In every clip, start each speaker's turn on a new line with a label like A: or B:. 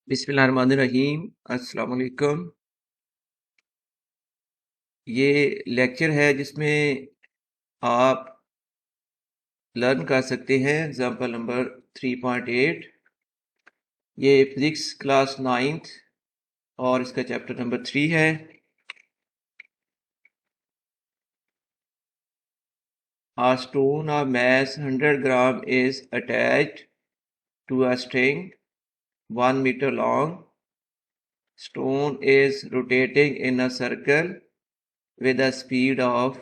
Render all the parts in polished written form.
A: बिस्मिल्लाहिर्रहमानिर्रहीम। अस्सलाम वालेकुम। ये लेक्चर है जिसमें आप लर्न कर सकते हैं एग्जाम्पल नंबर 3.8। ये फिजिक्स क्लास 9th और इसका चैप्टर नंबर 3 है। A stone of mass 100 gram is attached to a string 1 meter long. Stone is rotating in a circle with a speed of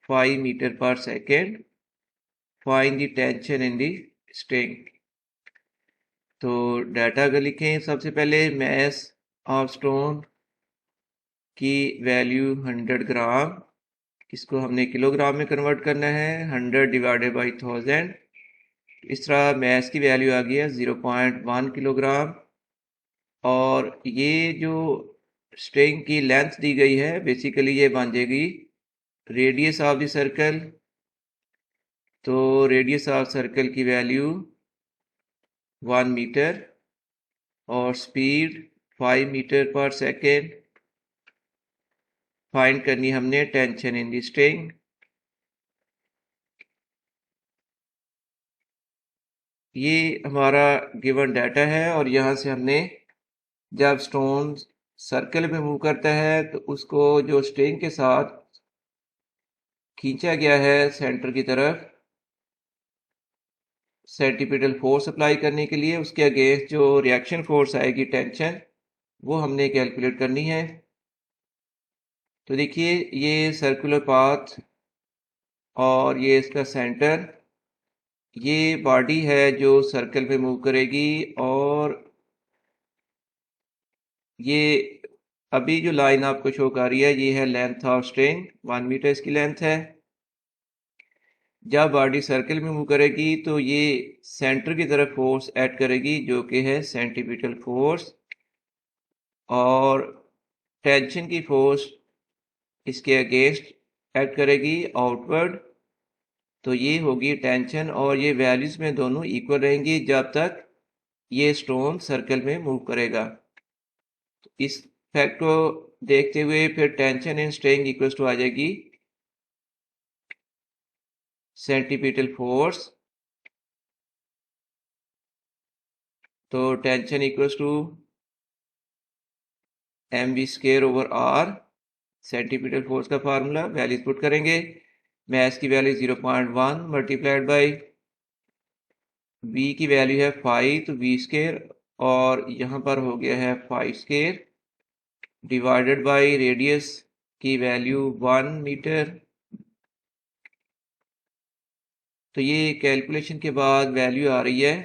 A: 5 meter per second. Find the tension in the string. तो data अगर लिखें, सबसे पहले mass of stone की value 100 ग्राम, इसको हमने kilogram में convert करना है। 100 डिवाइडेड बाई 1000, इस तरह मैस की वैल्यू आ गई है 0.1 किलोग्राम। और ये जो स्ट्रिंग की लेंथ दी गई है, बेसिकली ये बन जाएगी रेडियस ऑफ द सर्कल। तो रेडियस ऑफ सर्कल की वैल्यू 1 मीटर और स्पीड 5 मीटर पर सेकेंड। फाइंड करनी हमने टेंशन इन द स्ट्रिंग। ये हमारा गिवन डाटा है और यहाँ से हमने जब स्टोन सर्कल में मूव करता है तो उसको जो स्ट्रिंग के साथ खींचा गया है सेंटर की तरफ सेंटीपिटल फोर्स अप्लाई करने के लिए, उसके अगेंस्ट जो रिएक्शन फोर्स आएगी टेंशन, वो हमने कैलकुलेट करनी है। तो देखिए ये सर्कुलर पाथ और ये इसका सेंटर, ये बॉडी है जो सर्कल पे मूव करेगी। और ये अभी जो लाइन आपको शो कर रही है ये है लेंथ ऑफ स्ट्रिंग, 1 मीटर इसकी लेंथ है। जब बॉडी सर्कल में मूव करेगी तो ये सेंटर की तरफ फोर्स ऐड करेगी जो कि है सेंटीपिटल फोर्स, और टेंशन की फोर्स इसके अगेंस्ट ऐड करेगी आउटवर्ड। तो ये होगी टेंशन, और ये वैल्यूज में दोनों इक्वल रहेंगी जब तक ये स्टोन सर्कल में मूव करेगा। तो इस फैक्ट को देखते हुए फिर tension in string equal to आ जाएगी सेंटीपिटल फोर्स। तो tension equal to mv square over r, centripetal force का फार्मूला वैल्यूज पुट करेंगे। मैस की वैल्यू 0.1 मल्टीप्लाइड बाई v की वैल्यू है 5, तो v स्क्वायर, और यहाँ पर हो गया है 5 स्क्वायर डिवाइडेड बाई रेडियस की वैल्यू 1 मीटर। तो ये कैलकुलेशन के बाद वैल्यू आ रही है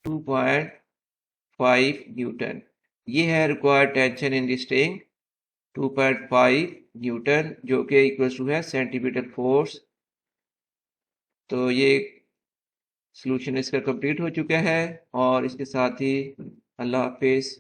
A: 2.5 न्यूटन। ये है required tension in the string 2.5 Newton, जो कि इक्वल टू है सेंटीमीटर फोर्स। तो ये सॉल्यूशन इसका कंप्लीट हो चुका है, और इसके साथ ही अल्लाह हाफिज़।